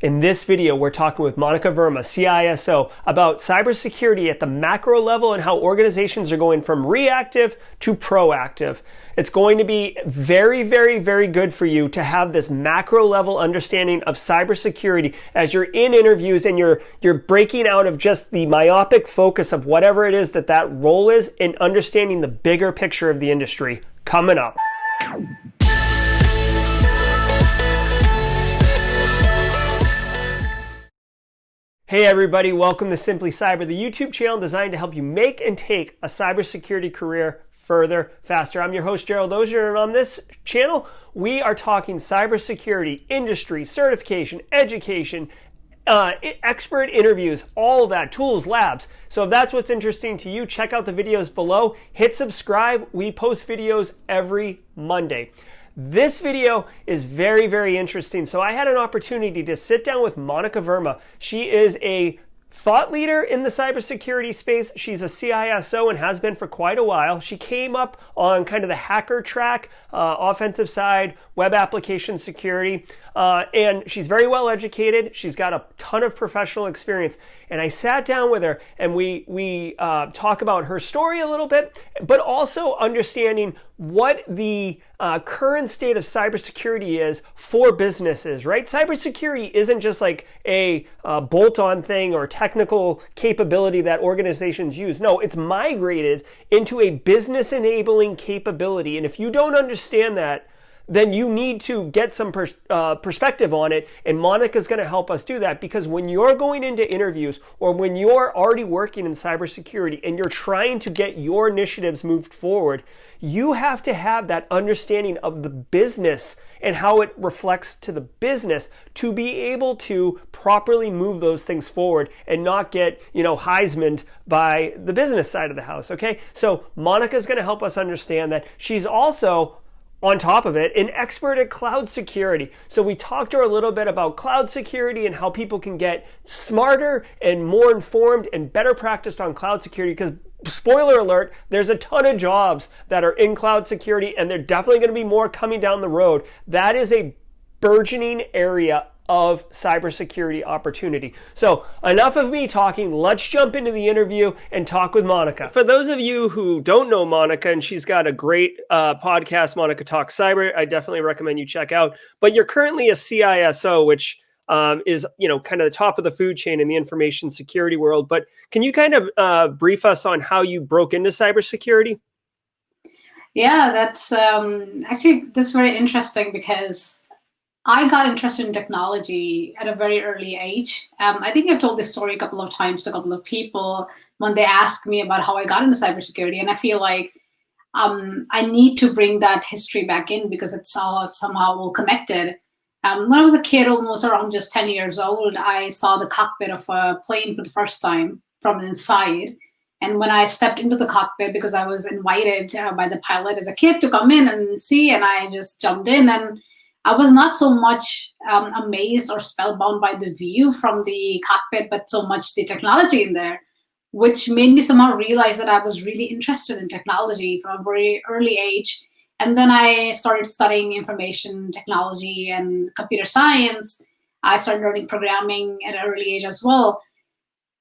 In this video, we're talking with Monica Verma, CISO, about cybersecurity at the macro level and how organizations are going from reactive to proactive. It's going to be very, very, very good for you to have this macro level understanding of cybersecurity as you're in interviews and you're breaking out of just the myopic focus of whatever it is that role is and understanding the bigger picture of the industry. Coming up. Hey everybody, welcome to SimplyCyber, the YouTube channel designed to help you make and take a cybersecurity career further, faster. I'm your host, Gerald Ozier, and on this channel, we are talking cybersecurity, industry, certification, education, expert interviews, all of that, tools, labs. So if that's what's interesting to you, check out the videos below. Hit subscribe. We post videos every Monday. This video is very, very interesting. So I had an opportunity to sit down with Monica Verma. She is a thought leader in the cybersecurity space. She's a CISO and has been for quite a while. She came up on kind of the hacker track, offensive side, web application security, and she's very well educated. She's got a ton of professional experience. And I sat down with her and we talk about her story a little bit, but also understanding what the current state of cybersecurity is for businesses, right? Cybersecurity isn't just like a bolt-on thing or technical capability that organizations use. No, it's migrated into a business-enabling capability. And if you don't understand that, then you need to get some perspective on it. And Monica's going to help us do that, because when you're going into interviews or when you're already working in cybersecurity and you're trying to get your initiatives moved forward, you have to have that understanding of the business and how it reflects to the business to be able to properly move those things forward and not get, Heisman'd by the business side of the house, okay? So Monica's going to help us understand that. She's also, on top of it, an expert at cloud security. So we talked to her a little bit about cloud security and how people can get smarter and more informed and better practiced on cloud security, because spoiler alert, there's a ton of jobs that are in cloud security and there's definitely going to be more coming down the road. That is a burgeoning area of cybersecurity opportunity. So enough of me talking. Let's jump into the interview and talk with Monica. For those of you who don't know Monica, and she's got a great podcast, Monica Talks Cyber, I definitely recommend you check out. But you're currently a CISO, which is kind of the top of the food chain in the information security world. But can you kind of brief us on how you broke into cybersecurity? Yeah, that's that's very interesting, because I got interested in technology at a very early age. I think I've told this story a couple of times to a couple of people when they asked me about how I got into cybersecurity. And I feel like I need to bring that history back in, because it's all somehow all connected. When I was a kid, almost around just 10 years old, I saw the cockpit of a plane for the first time from inside. And when I stepped into the cockpit, because I was invited by the pilot as a kid to come in and see, and I just jumped in, and I was not so much amazed or spellbound by the view from the cockpit, but so much the technology in there, which made me somehow realize that I was really interested in technology from a very early age. And then I started studying information technology and computer science. I started learning programming at an early age as well.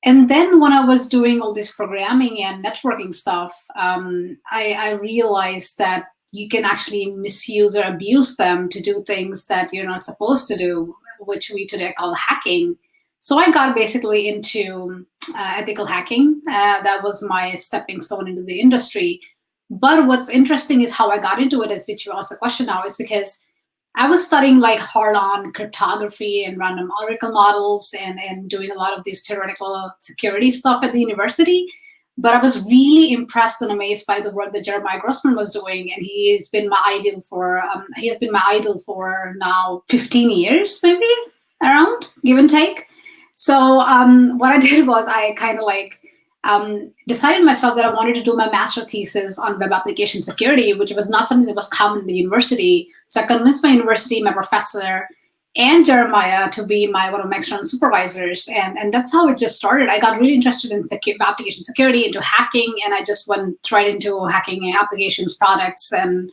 And then when I was doing all this programming and networking stuff, I realized that you can actually misuse or abuse them to do things that you're not supposed to do, which we today call hacking. So I got basically into ethical hacking. That was my stepping stone into the industry. But what's interesting is how I got into it, which you asked the question now, is because I was studying like hard-on cryptography and random oracle models and doing a lot of this theoretical security stuff at the university. But I was really impressed and amazed by the work that Jeremiah Grossman was doing, and he has been my idol for now 15 years, maybe around, give and take. So what I did was I kind of decided myself that I wanted to do my master thesis on web application security, which was not something that was common in the university. So I convinced my university, my professor, and Jeremiah to be one of my external supervisors. And that's how it just started. I got really interested in application security, into hacking, and I just went right into hacking applications, products, and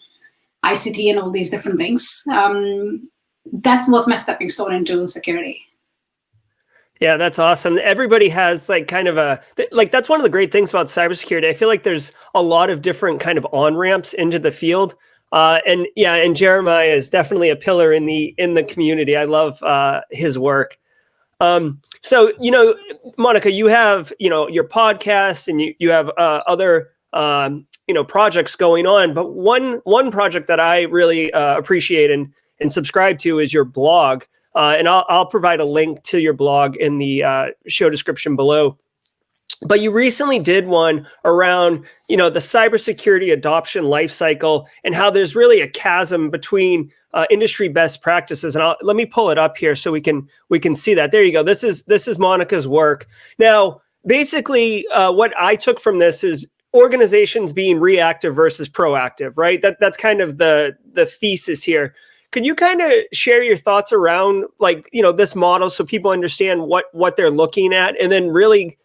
ICT and all these different things. That was my stepping stone into security. Yeah, that's awesome. Everybody has like kind of like that's one of the great things about cybersecurity. I feel like there's a lot of different kind of on-ramps into the field. And yeah, and Jeremiah is definitely a pillar in the community. I love his work. So, Monica, you have, your podcast and you have other, projects going on. But one project that I really appreciate and subscribe to is your blog. And I'll provide a link to your blog in the show description below. But you recently did one around, the cybersecurity adoption lifecycle and how there's really a chasm between industry best practices. And let me pull it up here so we can see that. There you go. This is Monica's work. Now, basically, what I took from this is organizations being reactive versus proactive, right? That's kind of the thesis here. Could you kind of share your thoughts around this model so people understand what they're looking at, and then really,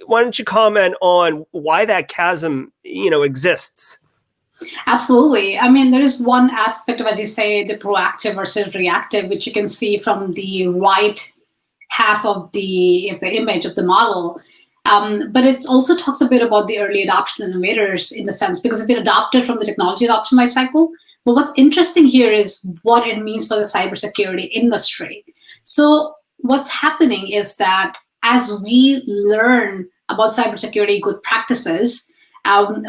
why don't you comment on why that chasm, exists? Absolutely. I mean, there is one aspect of, as you say, the proactive versus reactive, which you can see from the right half of the image of the model. But it also talks a bit about the early adoption innovators in a sense, because it's been adopted from the technology adoption lifecycle. But what's interesting here is what it means for the cybersecurity industry. So what's happening is that as we learn about cybersecurity good practices,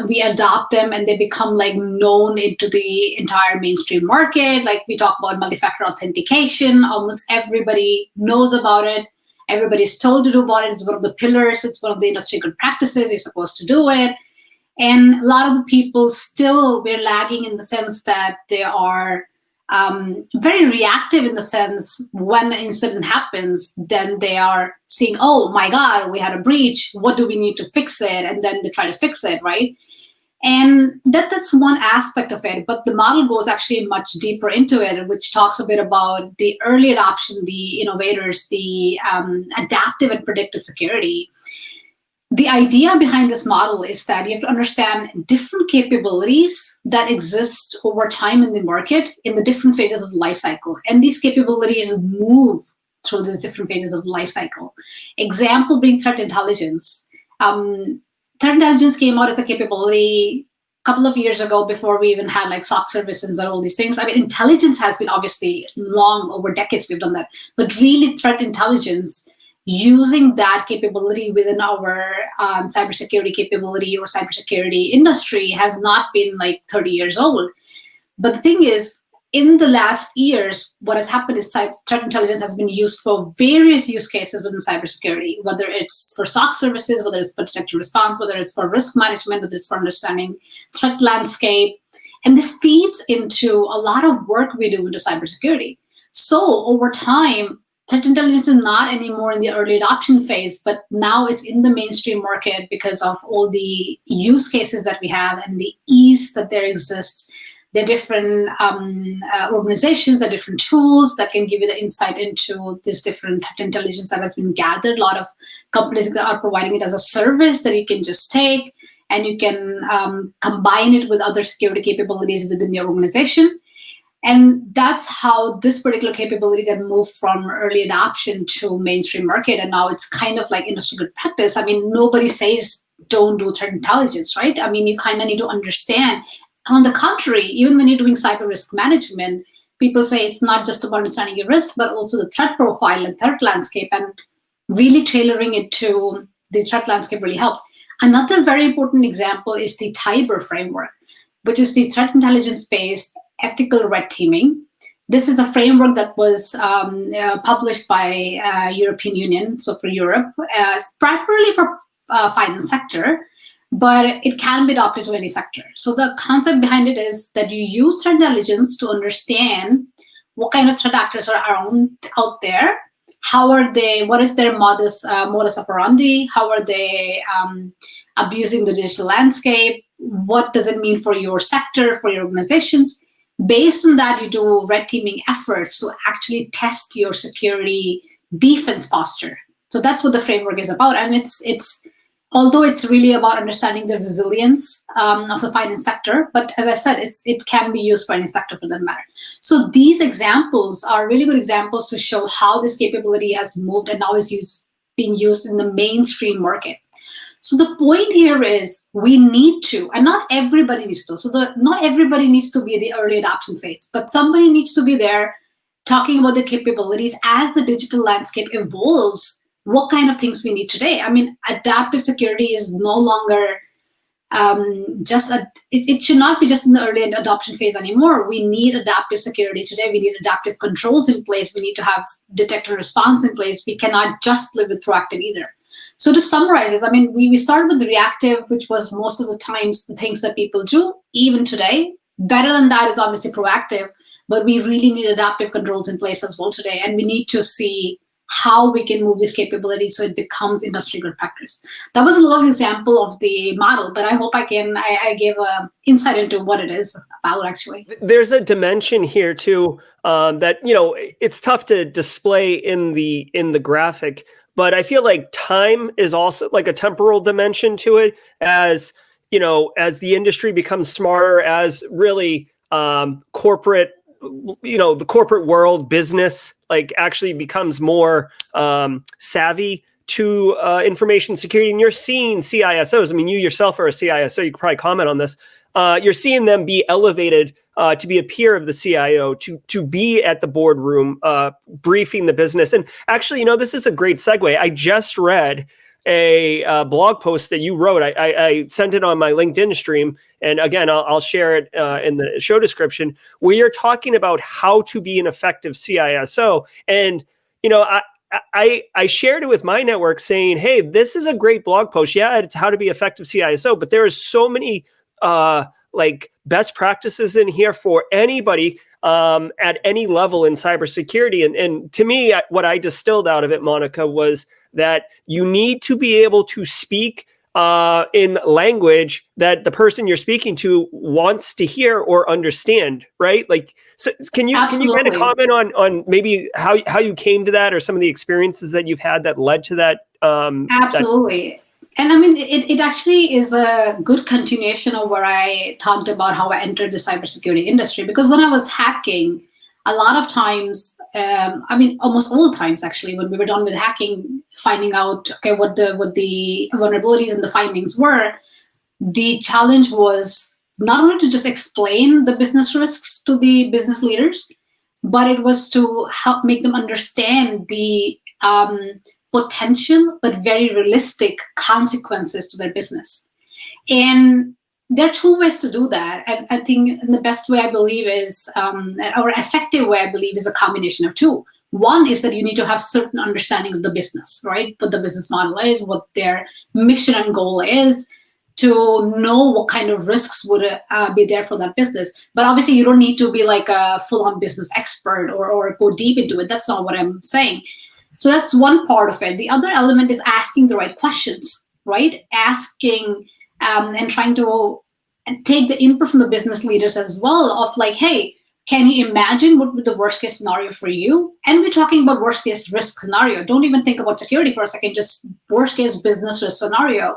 we adopt them and they become known into the entire mainstream market. Like we talk about multi-factor authentication, almost everybody knows about it. Everybody's told to do about it. It's one of the pillars. It's one of the industry good practices. You're supposed to do it. And a lot of the people still, we're lagging in the sense that they are very reactive in the sense when an incident happens, then they are seeing, oh my God, we had a breach. What do we need to fix it? And then they try to fix it, right? And that's one aspect of it. But the model goes actually much deeper into it, which talks a bit about the early adoption, the innovators, the adaptive and predictive security. The idea behind this model is that you have to understand different capabilities that exist over time in the market in the different phases of the life cycle. And these capabilities move through these different phases of the life cycle. Example being threat intelligence. Threat intelligence came out as a capability a couple of years ago before we even had SOC services and all these things. I mean, intelligence has been obviously long, over decades we've done that. But really threat intelligence, using that capability within our cybersecurity capability or cybersecurity industry has not been 30 years old. But the thing is, in the last years, what has happened is threat intelligence has been used for various use cases within cybersecurity, whether it's for SOC services, whether it's for detection response, whether it's for risk management, whether it's for understanding threat landscape. And this feeds into a lot of work we do into cybersecurity. So over time, threat intelligence is not anymore in the early adoption phase, but now it's in the mainstream market because of all the use cases that we have and the ease that there exists. There are different organizations, there are different tools that can give you the insight into this different threat intelligence that has been gathered. A lot of companies are providing it as a service that you can just take, and you can combine it with other security capabilities within your organization. And that's how this particular capability then moved from early adoption to mainstream market. And now it's kind of like industry good practice. I mean, nobody says don't do threat intelligence, right? I mean, you kind of need to understand. On the contrary, even when you're doing cyber risk management, people say it's not just about understanding your risk, but also the threat profile and threat landscape, and really tailoring it to the threat landscape really helps. Another very important example is the TIBER framework, which is the threat intelligence-based ethical red teaming. This is a framework that was published by European Union, so for Europe, primarily for finance sector, but it can be adopted to any sector. So the concept behind it is that you use threat intelligence to understand what kind of threat actors are out there. How are they? What is their modus operandi? How are they abusing the digital landscape? What does it mean for your sector, for your organizations? Based on that, you do red teaming efforts to actually test your security defense posture. So that's what the framework is about. And it's although it's really about understanding the resilience of the finance sector, but as I said, it can be used for any sector for that matter. So these examples are really good examples to show how this capability has moved and now is used being used in the mainstream market. So the point here is we need to, and not everybody needs to. Not everybody needs to be the early adoption phase, but somebody needs to be there talking about the capabilities as the digital landscape evolves, what kind of things we need today. I mean, adaptive security is no longer it should not be just in the early adoption phase anymore. We need adaptive security today. We need adaptive controls in place. We need to have detect and response in place. We cannot just live with proactive either. So to summarize this, I mean, we started with the reactive, which was most of the times the things that people do, even today. Better than that is obviously proactive, but we really need adaptive controls in place as well today. And we need to see how we can move this capability so it becomes industry good practice. That was a little example of the model, but I hope I gave an insight into what it is about actually. There's a dimension here too that, it's tough to display in the graphic, but I feel like time is also like a temporal dimension to it as the industry becomes smarter, as really corporate, the corporate world, business, like actually becomes more savvy to information security. And you're seeing CISOs, I mean, you yourself are a CISO, you could probably comment on this. You're seeing them be elevated to be a peer of the CIO, to be at the boardroom, briefing the business. And actually, this is a great segue. I just read a blog post that you wrote. I sent it on my LinkedIn stream. And again, I'll share it in the show description, where you're talking about how to be an effective CISO. And, I shared it with my network saying, hey, this is a great blog post. Yeah, it's how to be effective CISO, but there is so many best practices in here for anybody at any level in cybersecurity. And to me, what I distilled out of it, Monica, was that you need to be able to speak in language that the person you're speaking to wants to hear or understand, right? Like, so can you kind of comment on maybe how you came to that, or some of the experiences that you've had that led to that? Absolutely. And I mean, it actually is a good continuation of where I talked about how I entered the cybersecurity industry. Because when I was hacking, a lot of times, almost all times actually, when we were done with hacking, finding out what the vulnerabilities and the findings were, the challenge was not only to just explain the business risks to the business leaders, but it was to help make them understand the potential but very realistic consequences to their business. And there are two ways to do that. And I think the best way, I believe, is, or effective way, I believe, is a combination of two. One is that you need to have certain understanding of the business, right? What the business model is, what their mission and goal is, to know what kind of risks would be there for that business. But obviously, you don't need to be like a full-on business expert or go deep into it. That's not what I'm saying. So that's one part of it. The other element is asking the right questions, right? Asking and trying to take the input from the business leaders as well of like, hey, can you imagine what would the worst case scenario for you? And we're talking about worst case risk scenario. Don't even think about security for a second, just worst case business risk scenario.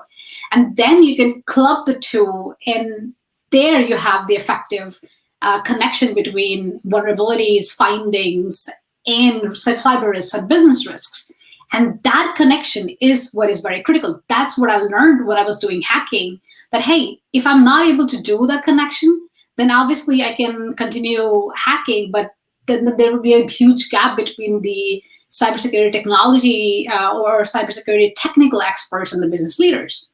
And then you can club the two, and there you have the effective connection between vulnerabilities, findings, and cyber risks and business risks. And that connection is what is very critical. That's what I learned when I was doing hacking, that, hey, if I'm not able to do that connection, then obviously I can continue hacking, but then there will be a huge gap between the cybersecurity technology or cybersecurity technical experts and the business leaders.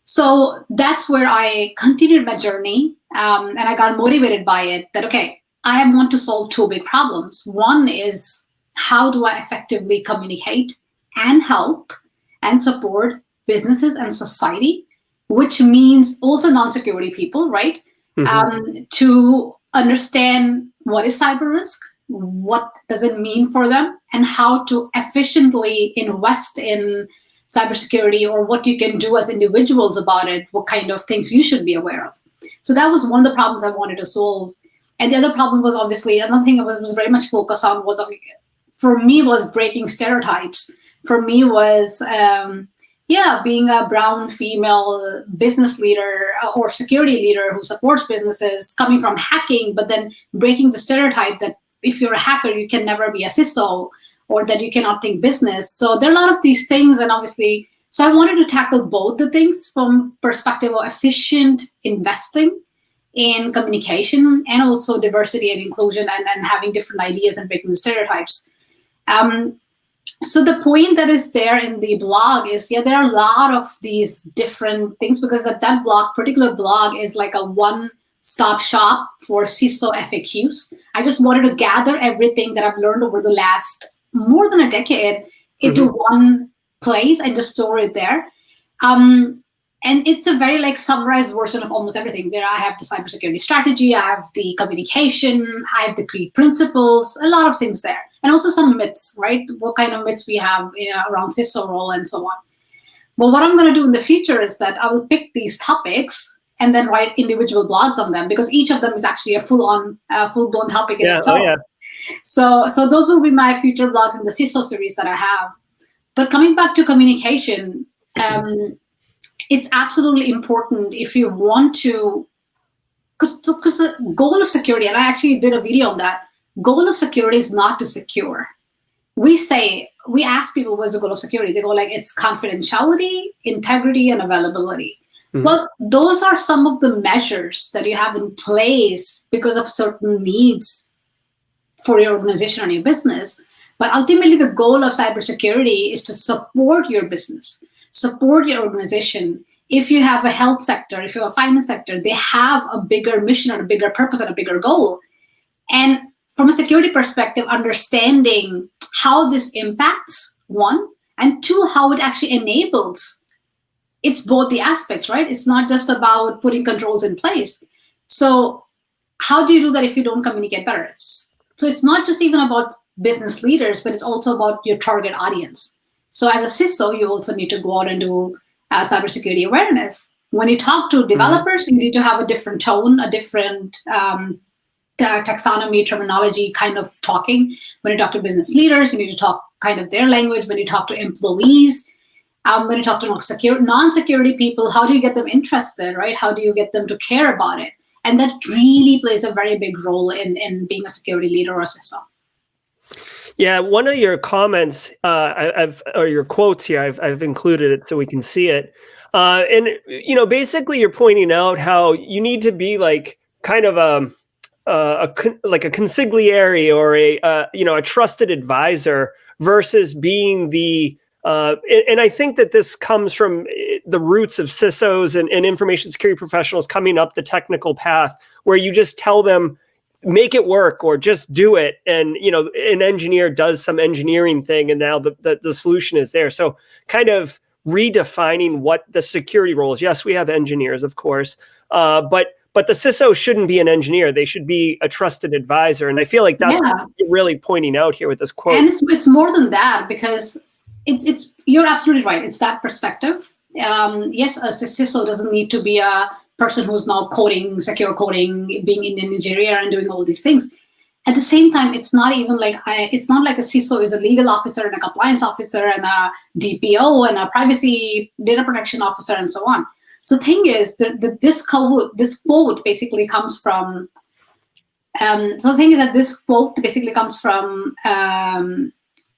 So that's where I continued my journey, and I got motivated by it, that, okay, I want to solve two big problems. One is, how do I effectively communicate and help and support businesses and society, which means also non-security people, right? Mm-hmm. To understand what is cyber risk, what does it mean for them, and how to efficiently invest in cybersecurity, or what you can do as individuals about it, what kind of things you should be aware of. So that was one of the problems I wanted to solve. And the other problem was, obviously, another thing I was very much focused on was, for me, was breaking stereotypes. For me was, being a brown female business leader or security leader who supports businesses, coming from hacking, but then breaking the stereotype that if you're a hacker, you can never be a CISO, or that you cannot think business. So there are a lot of these things, and obviously, so I wanted to tackle both the things from perspective of efficient investing in communication and also diversity and inclusion and having different ideas and breaking the stereotypes. So the point that is there in the blog is, there are a lot of these different things, because that particular blog is like a one-stop shop for CISO FAQs. I just wanted to gather everything that I've learned over the last more than a decade into one place and just store it there. And it's a very like summarized version of almost everything. There I have the cybersecurity strategy, I have the communication, I have the key principles, a lot of things there. And also some myths, right? What kind of myths we have around CISO role and so on. But what I'm going to do in the future is that I will pick these topics and then write individual blogs on them, because each of them is actually a full-blown topic in itself. So those will be my future blogs in the CISO series that I have. But coming back to communication, it's absolutely important if you want to, because the goal of security, and I actually did a video on that, goal of security is not to secure. We ask people, what's the goal of security? They go like, it's confidentiality, integrity, and availability. Well, those are some of the measures that you have in place because of certain needs for your organization and your business. But ultimately, the goal of cybersecurity is to support your business, support your organization. If you have a health sector, if you have a finance sector, they have a bigger mission and a bigger purpose and a bigger goal. And from a security perspective, understanding how this impacts, one, and two, how it actually enables. It's both the aspects, right? It's not just about putting controls in place. So how do you do that if you don't communicate better? So it's not just even about business leaders, but it's also about your target audience. So as a CISO, you also need to go out and do cybersecurity awareness. When you talk to developers, you need to have a different tone, a different taxonomy, terminology kind of talking. When you talk to business leaders, you need to talk kind of their language. When you talk to employees, when you talk to non-security people, how do you get them interested, right? How do you get them to care about it? And that really plays a very big role in being a security leader or a CISO. Yeah, one of your comments, or your quotes here, I've included it so we can see it. And basically, you're pointing out how you need to be like kind of a consigliere or a trusted advisor versus being the. And I think that this comes from the roots of CISOs and information security professionals coming up the technical path, where you just tell them, make it work or just do it. And, an engineer does some engineering thing and now the solution is there. So kind of redefining what the security role is. Yes, we have engineers, of course, but the CISO shouldn't be an engineer. They should be a trusted advisor. And I feel like that's what you're really pointing out here with this quote. And it's more than that, because it's you're absolutely right. It's that perspective. Yes, a CISO doesn't need to be a person who's now coding, secure coding, being in an engineer and doing all these things. At the same time, it's not even like it's not like a CISO is a legal officer and a compliance officer and a DPO and a privacy data protection officer and so on. So the thing is, this quote basically comes from.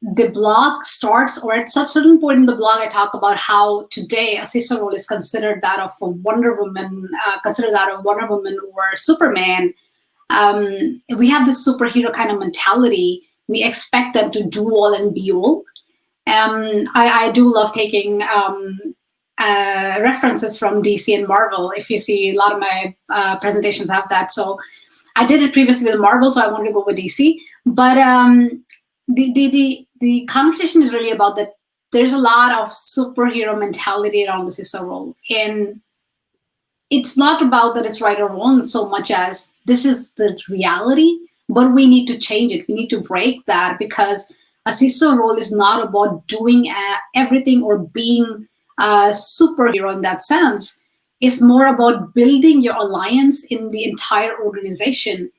The blog starts, or at some certain point in the blog, I talk about how today a CISO role is considered that of a Wonder Woman, or Superman. We have this superhero kind of mentality. We expect them to do all and be all. I do love taking references from DC and Marvel. If you see, a lot of my presentations have that. So I did it previously with Marvel, so I wanted to go with DC. But the conversation is really about that there's a lot of superhero mentality around the CISO role. And it's not about that it's right or wrong so much as this is the reality, but we need to change it. We need to break that, because a CISO role is not about doing everything or being a superhero in that sense. It's more about building your alliance in the entire organization,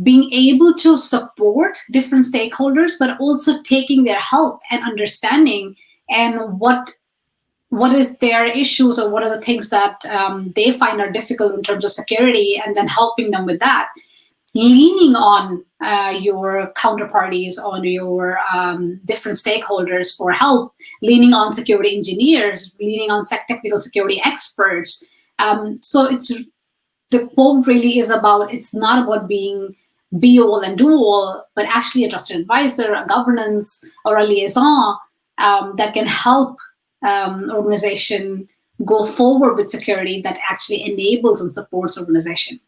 being able to support different stakeholders, but also taking their help and understanding and what is their issues or what are the things that they find are difficult in terms of security, and then helping them with that. leaning on your counterparties, on your different stakeholders for help, leaning on security engineers, leaning on technical security experts. So the quote really is about, it's not about being be all and do all, but actually a trusted advisor, a governance, or a liaison that can help organization go forward with security that actually enables and supports organization.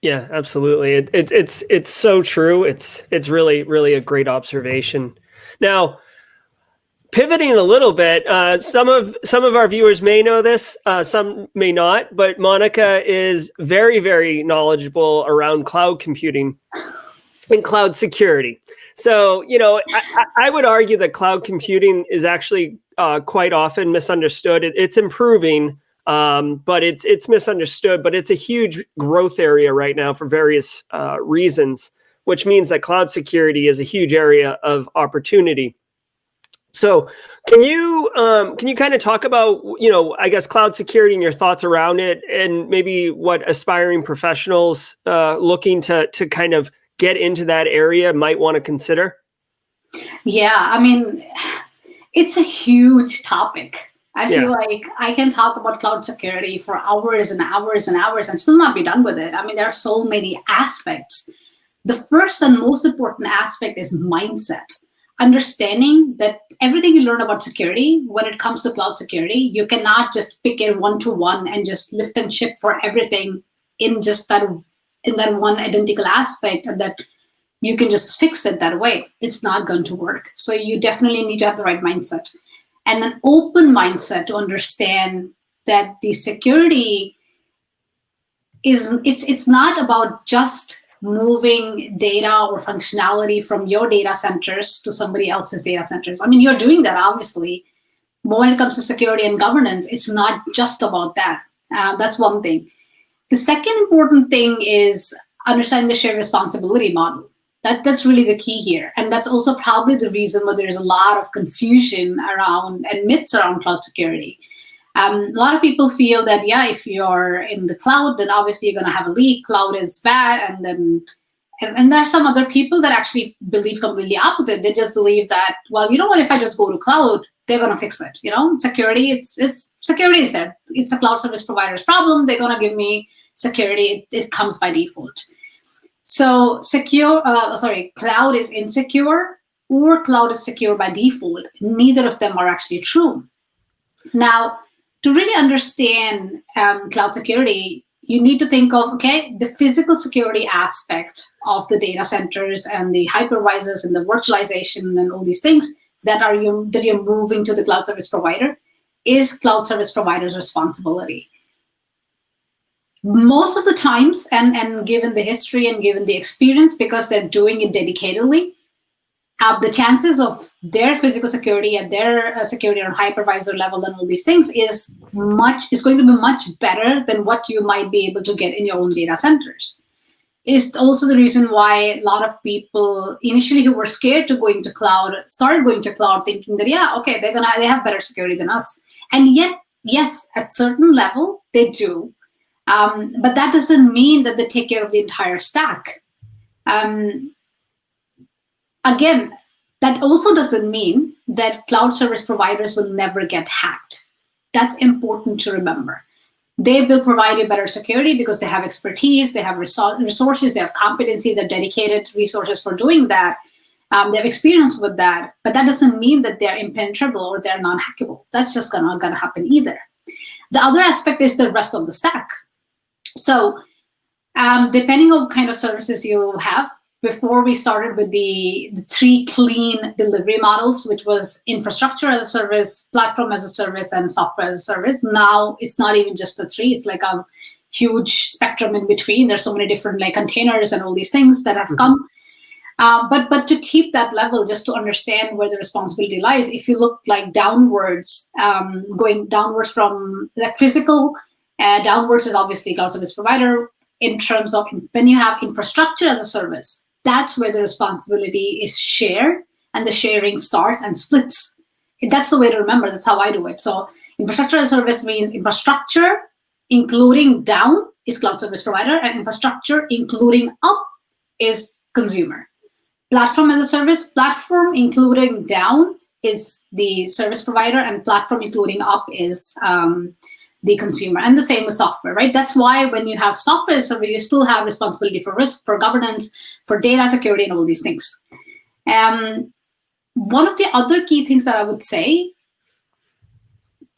Yeah, absolutely. It's so true. It's really, really a great observation. Now, pivoting a little bit, some of our viewers may know this, some may not, but Monica is very, very knowledgeable around cloud computing and cloud security. So, I would argue that cloud computing is actually quite often misunderstood. It's improving, but it's misunderstood. But it's a huge growth area right now for various reasons, which means that cloud security is a huge area of opportunity. So can you kind of talk about, I guess, cloud security and your thoughts around it, and maybe what aspiring professionals looking to kind of get into that area might want to consider? Yeah, I mean, it's a huge topic. I feel like I can talk about cloud security for hours and hours and hours and still not be done with it. I mean, there are so many aspects. The first and most important aspect is mindset. Understanding that everything you learn about security, when it comes to cloud security, you cannot just pick it one-to-one and just lift and shift for everything in that one identical aspect, and that you can just fix it that way. It's not going to work. So you definitely need to have the right mindset and an open mindset to understand that the security it's not about just moving data or functionality from your data centers to somebody else's data centers. I mean, you're doing that, obviously. But when it comes to security and governance, it's not just about that. That's one thing. The second important thing is understanding the shared responsibility model. That's really the key here. And that's also probably the reason why there's a lot of confusion around and myths around cloud security. A lot of people feel that, if you're in the cloud, then obviously you're going to have a leak. Cloud is bad. And there's some other people that actually believe completely opposite. They just believe that, well, you know what, if I just go to cloud, they're going to fix it. Security, security is there. It's a cloud service provider's problem. They're going to give me security. It comes by default. So cloud is insecure or cloud is secure by default. Neither of them are actually true. Now, to really understand cloud security, you need to think of, the physical security aspect of the data centers and the hypervisors and the virtualization and all these things that you're moving to the cloud service provider is cloud service provider's responsibility. Most of the times, and given the history and given the experience, because they're doing it dedicatedly, the chances of their physical security and their security on hypervisor level and all these things is going to be much better than what you might be able to get in your own data centers. It's also the reason why a lot of people initially who were scared to going to cloud started going to cloud, thinking that they have better security than us. And yet, yes, at certain level they do, but that doesn't mean that they take care of the entire stack. Again, that also doesn't mean that cloud service providers will never get hacked. That's important to remember. They will provide you better security because they have expertise, they have resources, they have competency, they're dedicated resources for doing that. They have experience with that, but that doesn't mean that they're impenetrable or they're non-hackable. That's just not going to happen either. The other aspect is the rest of the stack. So depending on what kind of services you have, before we started with the three clean delivery models, which was infrastructure as a service, platform as a service, and software as a service. Now it's not even just the three. It's like a huge spectrum in between. There's so many different containers and all these things that have come. But to keep that level, just to understand where the responsibility lies, if you look downwards, going downwards from physical, downwards is obviously cloud service provider. In terms of when you have infrastructure as a service, that's where the responsibility is shared and the sharing starts and splits. That's the way to remember. That's how I do it. So infrastructure as a service means infrastructure, including down, is cloud service provider, and infrastructure, including up, is consumer. Platform as a service, platform including down is the service provider, and platform including up is the consumer. And the same with software, right? That's why when you have software as a service, you still have responsibility for risk, for governance, for data security, and all these things. One of the other key things that I would say,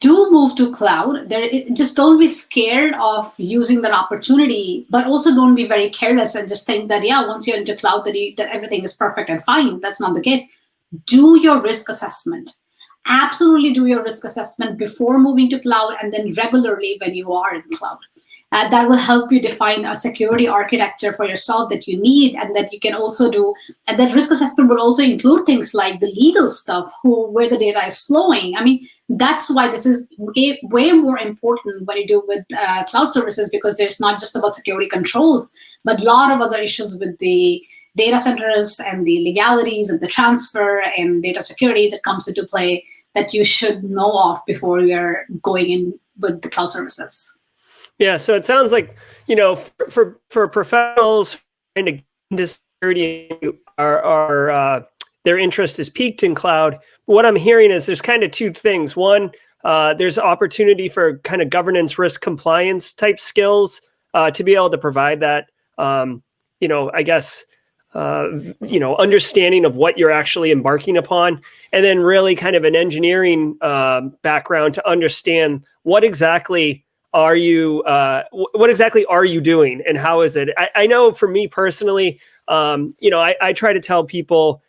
do move to cloud. Just don't be scared of using that opportunity, but also don't be very careless and just think that, yeah, once you're into cloud, that everything is perfect and fine. That's not the case. Do your risk assessment. Absolutely do your risk assessment before moving to cloud, and then regularly when you are in cloud. That will help you define a security architecture for yourself that you need, and that you can also do. And that risk assessment will also include things like the legal stuff, where the data is flowing. I mean, that's why this is way more important when you do with cloud services, because there's not just about security controls, but a lot of other issues with the data centers and the legalities and the transfer and data security that comes into play that you should know of before you're going in with the cloud services. Yeah, so it sounds like, for professionals trying to get into security, their interest is peaked in cloud. What I'm hearing is there's kind of two things. One, there's opportunity for kind of governance, risk, compliance type skills to be able to provide that. I guess understanding of what you're actually embarking upon, and then really kind of an engineering background to understand what exactly are you doing and how is it? I know for me personally, I try to tell people,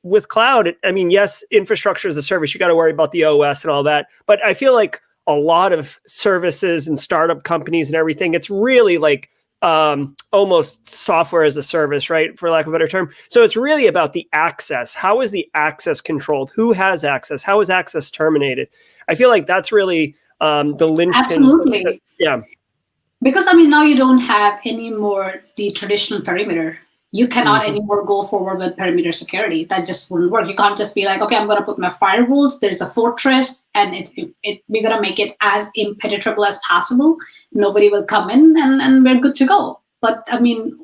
with cloud, I mean, yes, infrastructure as a service, you got to worry about the OS and all that. But I feel like a lot of services and startup companies and everything, it's really like almost software as a service, right? For lack of a better term. So it's really about the access. How is the access controlled? Who has access? How is access terminated? I feel like that's really the linchpin. Absolutely. Yeah. Because now you don't have any more the traditional perimeter. You cannot anymore go forward with perimeter security. That just wouldn't work. You can't just be like, okay, I'm going to put my firewalls. There's a fortress, and we're going to make it as impenetrable as possible. Nobody will come in, and we're good to go. But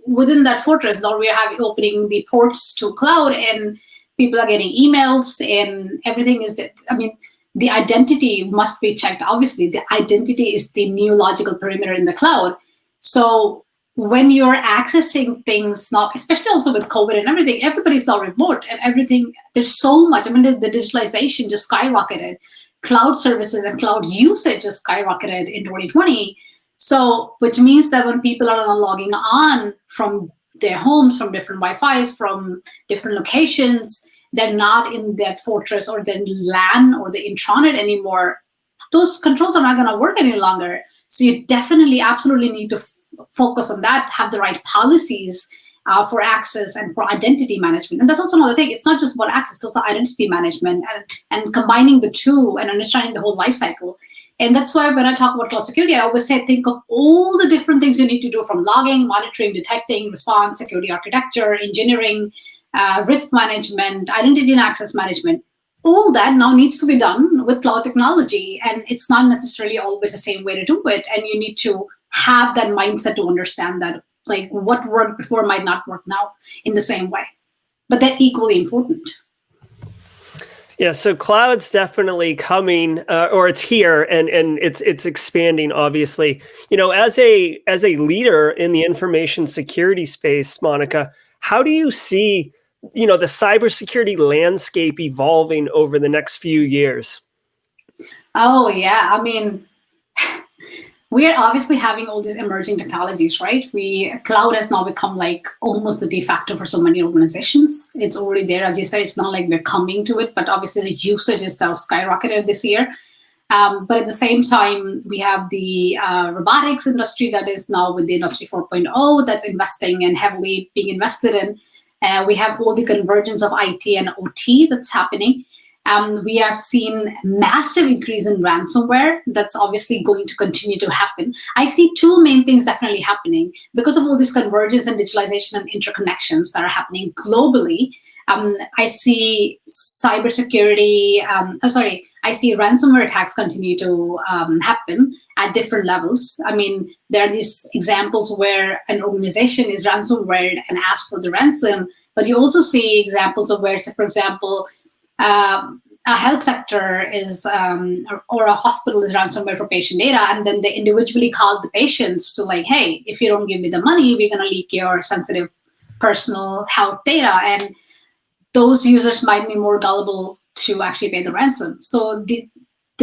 within that fortress, now we're opening the ports to cloud, and people are getting emails, and everything is. The identity must be checked. Obviously, the identity is the new logical perimeter in the cloud. So when you're accessing things now, especially also with COVID and everything, everybody's now remote and everything. There's so much. The digitalization just skyrocketed. Cloud services and cloud usage just skyrocketed in 2020. So, which means that when people are logging on from their homes, from different Wi-Fi's, from different locations, they're not in that fortress or the LAN or the intranet anymore. Those controls are not going to work any longer. So you definitely, absolutely need to focus on that, have the right policies for access and for identity management. And that's also another thing. It's not just about access, it's also identity management and combining the two and understanding the whole life cycle. And that's why when I talk about cloud security, I always say, think of all the different things you need to do, from logging, monitoring, detecting, response, security architecture, engineering, risk management, identity and access management. All that now needs to be done with cloud technology, and it's not necessarily always the same way to do it. And you need to have that mindset to understand that, like, what worked before might not work now in the same way, but they're equally important. Yeah, so cloud's definitely coming, or it's here, and it's expanding. Obviously, as a leader in the information security space, Monica, how do you see the cybersecurity landscape evolving over the next few years? Oh yeah, we are obviously having all these emerging technologies, right? Cloud has now become like almost the de facto for so many organizations. It's already there, as you say. It's not like we're coming to it, but obviously the usage is now skyrocketed this year. But at the same time, we have the robotics industry that is now with the Industry 4.0 that's investing and heavily being invested in. We have all the convergence of IT and OT that's happening. We have seen massive increase in ransomware. That's obviously going to continue to happen. I see two main things definitely happening because of all this convergence and digitalization and interconnections that are happening globally. I see cybersecurity, I see ransomware attacks continue to happen at different levels. I mean, there are these examples where an organization is ransomware and asks for the ransom, but you also see examples of where, say, for example, a health sector is, or a hospital is ransomware for patient data, and then they individually call the patients to like, hey, if you don't give me the money, we're going to leak your sensitive personal health data. And those users might be more gullible to actually pay the ransom. So the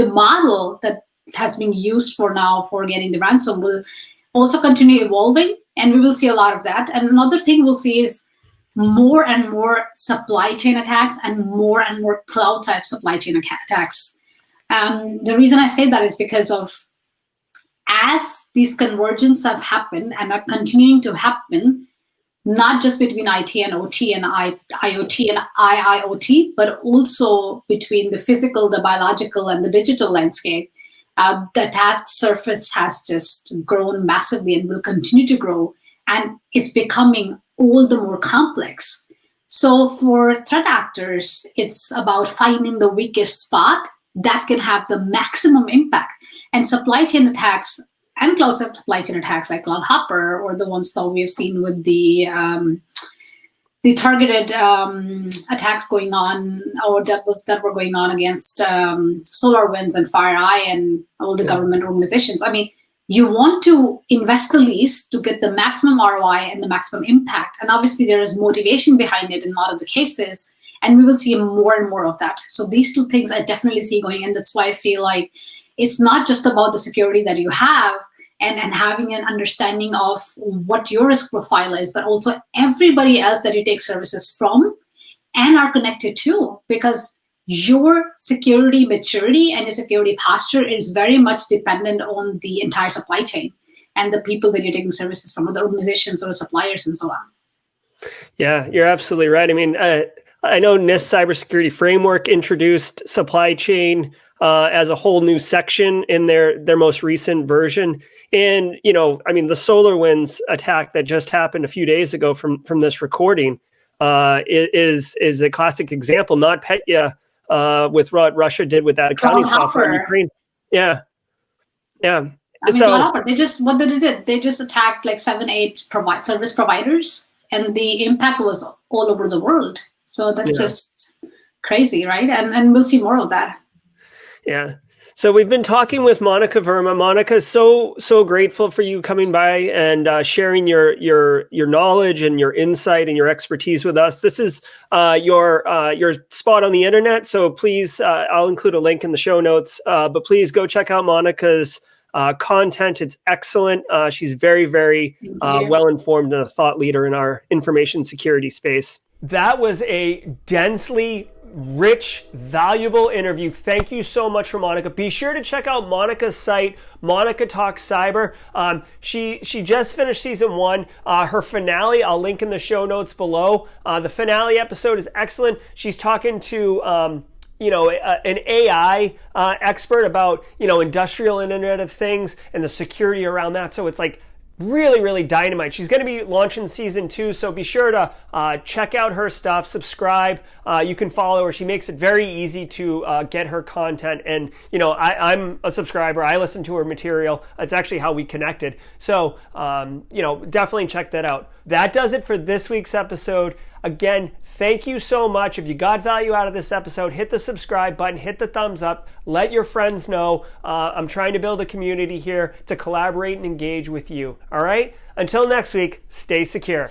model that has been used for now for getting the ransom will also continue evolving, and we will see a lot of that. And another thing we'll see is more and more supply chain attacks and more cloud type supply chain attacks. The reason I say that is because of, as these convergences have happened and are continuing to happen, not just between IT and OT and IoT and IIoT, but also between the physical, the biological, and the digital landscape, the attack surface has just grown massively and will continue to grow. And it's becoming all the more complex. So for threat actors, it's about finding the weakest spot that can have the maximum impact. And supply chain attacks and cloud supply chain attacks like Cloud Hopper, or the ones that we've seen with the targeted attacks going on, or that were going on against SolarWinds and FireEye and all the government organizations. I mean, you want to invest the least to get the maximum ROI and the maximum impact. And obviously there is motivation behind it in a lot of the cases, and we will see more and more of that. So these two things I definitely see going, and that's why I feel like it's not just about the security that you have and having an understanding of what your risk profile is, but also everybody else that you take services from and are connected to, because your security maturity and your security posture is very much dependent on the entire supply chain and the people that you're taking services from, or the organizations or suppliers and so on. Yeah, you're absolutely right. I mean, I know NIST Cybersecurity Framework introduced supply chain as a whole new section in their most recent version. And, you know, I mean, the SolarWinds attack that just happened a few days ago from this recording is a classic example, not Petya, with what Russia did with that accounting software in Ukraine. Yeah. I mean, so, what they did, they just attacked like 7-8 service providers, and the impact was all over the world. So that's just crazy, right? And we'll see more of that. Yeah. So we've been talking with Monica Verma. Monica, so grateful for you coming by and sharing your knowledge and your insight and your expertise with us. This is your spot on the internet. So please, I'll include a link in the show notes. But please go check out Monica's content. It's excellent. She's very, very well informed and a thought leader in our information security space. That was a densely rich, valuable interview. Thank you so much for Monica. Be sure to check out Monica's site, Monica Talks Cyber. She just finished season 1. Her finale, I'll link in the show notes below. The finale episode is excellent. She's talking to an AI expert about industrial Internet of Things and the security around that. So it's like really, really dynamite. She's going to be launching season 2, so be sure to check out her stuff, subscribe. You can follow her. She makes it very easy to get her content. And, I'm a subscriber. I listen to her material. That's actually how we connected. So, definitely check that out. That does it for this week's episode. Again, thank you so much. If you got value out of this episode, hit the subscribe button, hit the thumbs up, let your friends know. I'm trying to build a community here to collaborate and engage with you. All right? Until next week, stay secure.